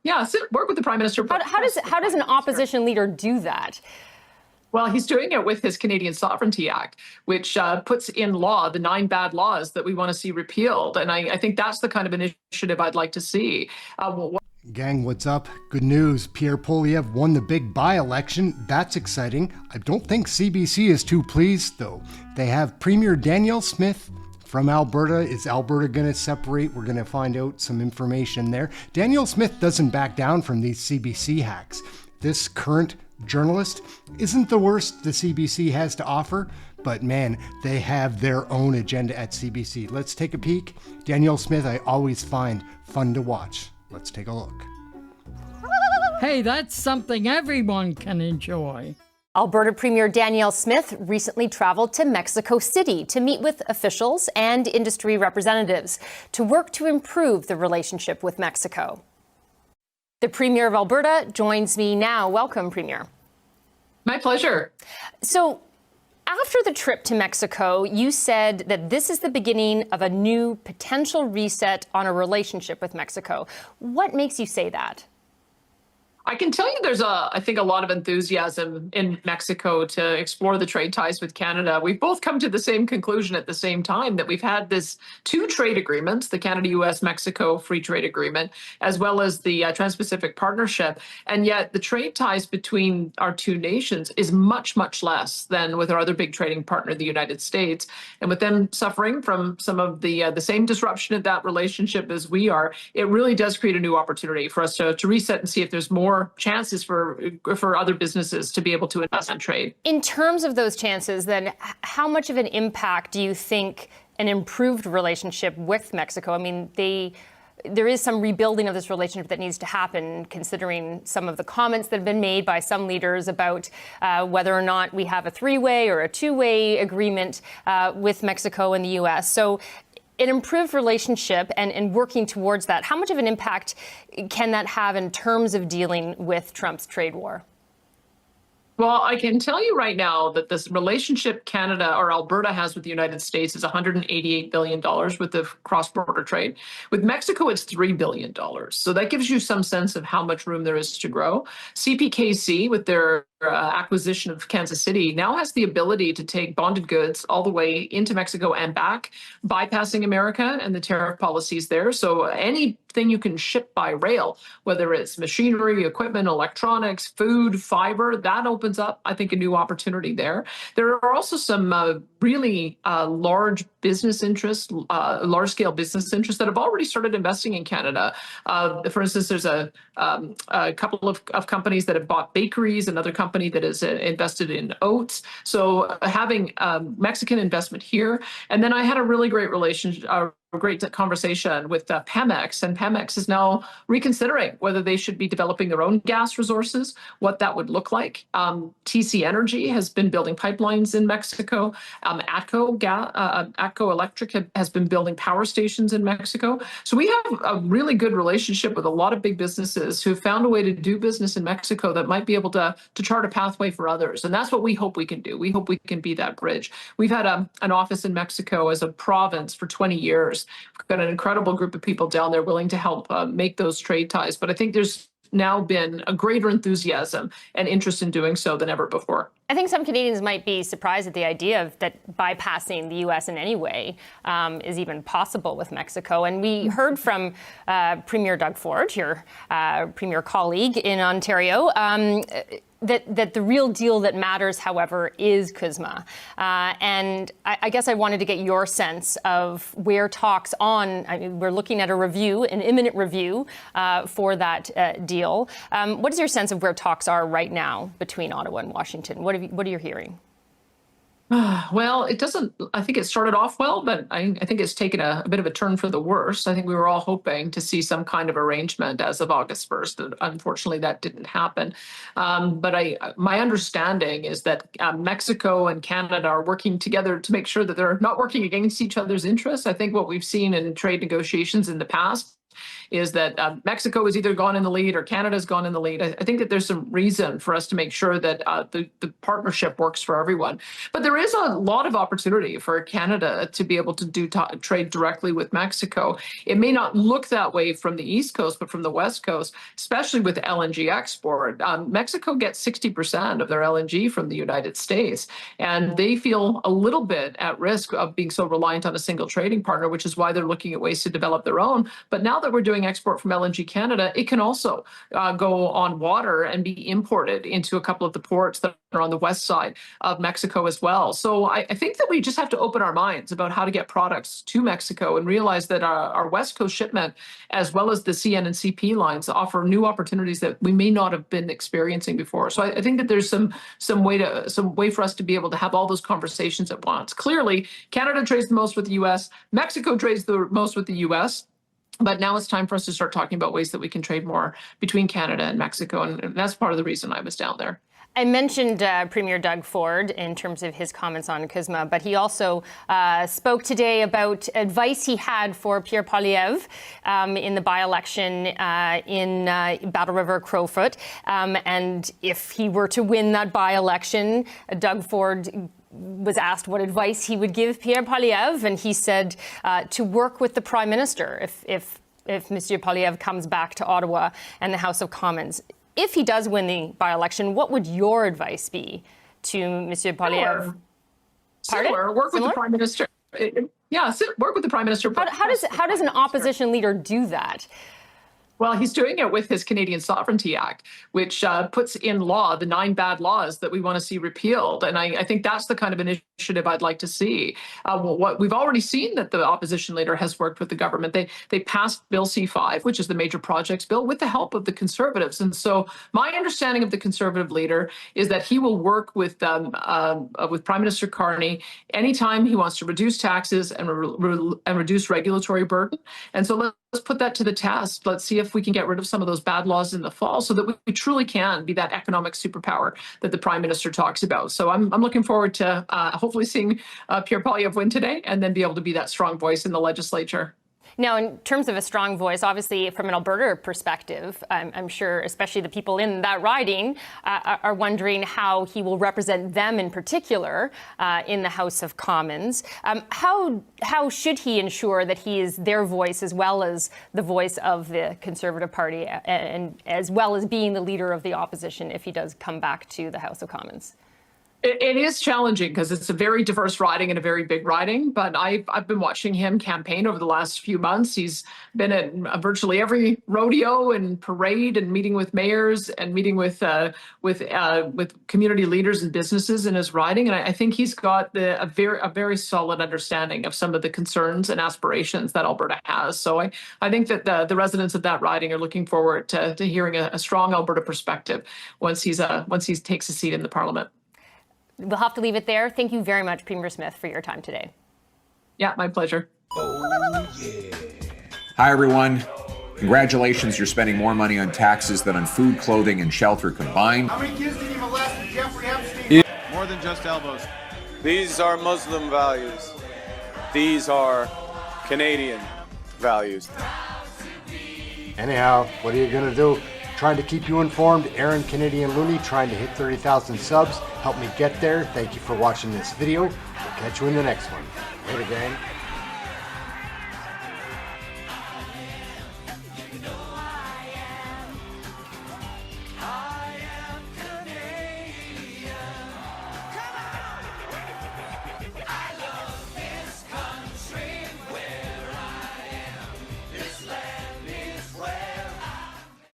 Yeah, work with the Prime Minister. How does an opposition leader do that? Well, he's doing it with his Canadian Sovereignty Act, which puts in law the 9 bad laws that we want to see repealed. And I think that's the kind of initiative I'd like to see. Gang, what's up? Good news. Pierre Poilievre won the big by-election. That's exciting. I don't think CBC is too pleased, though. They have Premier Danielle Smith from Alberta. Is Alberta going to separate? We're going to find out some information there. Danielle Smith doesn't back down from these CBC hacks. This current journalist isn't the worst the CBC has to offer, but man, they have their own agenda at CBC. Let's take a peek. Danielle Smith, I always find fun to watch. Let's take a look. Hey, that's something everyone can enjoy. Alberta Premier Danielle Smith recently traveled to Mexico City to meet with officials and industry representatives to work to improve the relationship with Mexico. The Premier of Alberta joins me now. Welcome, Premier. My pleasure. So, after the trip to Mexico, you said that this is the beginning of a new potential reset on a relationship with Mexico. What makes you say that? I can tell you there's I think a lot of enthusiasm in Mexico to explore the trade ties with Canada. We've both come to the same conclusion at the same time, that we've had this 2 trade agreements, the Canada-US-Mexico Free Trade Agreement, as well as the Trans-Pacific Partnership. And yet the trade ties between our 2 nations is much, much less than with our other big trading partner, the United States. And with them suffering from some of the same disruption of that relationship as we are, it really does create a new opportunity for us to reset and see if there's more chances for other businesses to be able to invest in trade. In terms of those chances, then, how much of an impact do you think an improved relationship with Mexico? I mean, there is some rebuilding of this relationship that needs to happen, considering some of the comments that have been made by some leaders about whether or not we have a 3-way or a 2-way agreement with Mexico and the U.S. So an improved relationship and working towards that, how much of an impact can that have in terms of dealing with Trump's trade war? Well, I can tell you right now that this relationship Canada or Alberta has with the United States is $188 billion with the cross-border trade. With Mexico, it's $3 billion. So that gives you some sense of how much room there is to grow. CPKC, with their acquisition of Kansas City, now has the ability to take bonded goods all the way into Mexico and back, bypassing America and the tariff policies there. So anything you can ship by rail, whether it's machinery, equipment, electronics, food, fiber, that opens up, I think, a new opportunity there. There are also some really large business interests, large-scale business interests that have already started investing in Canada. For instance, there's a couple of companies that have bought bakeries, another company that is invested in oats. So having Mexican investment here. And then I had a really great great conversation with Pemex, and Pemex is now reconsidering whether they should be developing their own gas resources, what that would look like. TC Energy has been building pipelines in Mexico. ATCO Electric has been building power stations in Mexico. So we have a really good relationship with a lot of big businesses who have found a way to do business in Mexico that might be able to chart a pathway for others. And that's what we hope we can do. We hope we can be that bridge. We've had an office in Mexico as a province for 20 years. We've got an incredible group of people down there willing to help make those trade ties. But I think there's now been a greater enthusiasm and interest in doing so than ever before. I think some Canadians might be surprised at the idea of that bypassing the U.S. in any way is even possible with Mexico. And we heard from Premier Doug Ford, your Premier colleague in Ontario, that the real deal that matters, however, is CUSMA. And I guess I wanted to get your sense of where talks on, I mean, we're looking at a review, an imminent review for that deal. What is your sense of where talks are right now between Ottawa and Washington? What are you hearing? Well, it doesn't, I think it started off well, but I think it's taken a bit of a turn for the worse. I think we were all hoping to see some kind of arrangement as of August 1st. Unfortunately, that didn't happen. But my understanding is that Mexico and Canada are working together to make sure that they're not working against each other's interests. I think what we've seen in trade negotiations in the past is that Mexico has either gone in the lead or Canada's gone in the lead. I think that there's some reason for us to make sure that the partnership works for everyone. But there is a lot of opportunity for Canada to be able to do trade directly with Mexico. It may not look that way from the East Coast, but from the West Coast, especially with LNG export, Mexico gets 60% of their LNG from the United States, and they feel a little bit at risk of being so reliant on a single trading partner, which is why they're looking at ways to develop their own. But now that we're doing export from LNG Canada, it can also go on water and be imported into a couple of the ports that are on the west side of Mexico as well. So I think that we just have to open our minds about how to get products to Mexico and realize that our West Coast shipment, as well as the CN and CP lines, offer new opportunities that we may not have been experiencing before. So I think that there's some way for us to be able to have all those conversations at once. Clearly, Canada trades the most with the U.S., Mexico trades the most with the U.S., but now it's time for us to start talking about ways that we can trade more between Canada and Mexico, and that's part of the reason I was down there. I mentioned Premier Doug Ford in terms of his comments on CUSMA, but he also spoke today about advice he had for Pierre Poilievre in the by-election in Battle River Crowfoot. And if he were to win that by-election, Doug Ford was asked what advice he would give Pierre Poilievre, and he said to work with the Prime Minister if Monsieur Poilievre comes back to Ottawa and the House of Commons. If he does win the by-election, what would your advice be to Monsieur Poilievre? Similar. Work with the Prime Minister. Yeah, work with the Prime Minister. How does an opposition leader do that? Well, he's doing it with his Canadian Sovereignty Act, which puts in law the 9 bad laws that we want to see repealed. And I think that's the kind of initiative I'd like to see. What we've already seen that the opposition leader has worked with the government. They passed Bill C-5, which is the major projects bill, with the help of the Conservatives. And so my understanding of the Conservative leader is that he will work with Prime Minister Carney anytime he wants to reduce taxes and reduce regulatory burden. And so let's put that to the test. Let's see if we can get rid of some of those bad laws in the fall so that we truly can be that economic superpower that the Prime Minister talks about. So I'm looking forward to hopefully seeing Pierre Poilievre win today and then be able to be that strong voice in the legislature. Now, in terms of a strong voice, obviously from an Alberta perspective, I'm sure especially the people in that riding are wondering how he will represent them in particular in the House of Commons. How should he ensure that he is their voice as well as the voice of the Conservative Party and as well as being the leader of the opposition if he does come back to the House of Commons? It is challenging because it's a very diverse riding and a very big riding, but I've been watching him campaign over the last few months. He's been at virtually every rodeo and parade and meeting with mayors and meeting with community leaders and businesses in his riding. And I think he's got a very solid understanding of some of the concerns and aspirations that Alberta has. So I think that the residents of that riding are looking forward to hearing a strong Alberta perspective once he takes a seat in the Parliament. We'll have to leave it there. Thank you very much, Premier Smith, for your time today. Yeah, my pleasure. Oh, yeah. Hi, everyone. Congratulations, you're spending more money on taxes than on food, clothing, and shelter combined. How many kids did you molest with Jeffrey Epstein? More than just elbows. These are Muslim values. These are Canadian values. Anyhow, what are you going to do? Trying to keep you informed, Aaron Canadian Looney, trying to hit 30,000 subs. Help me get there. Thank you for watching this video. We'll catch you in the next one. Later, gang.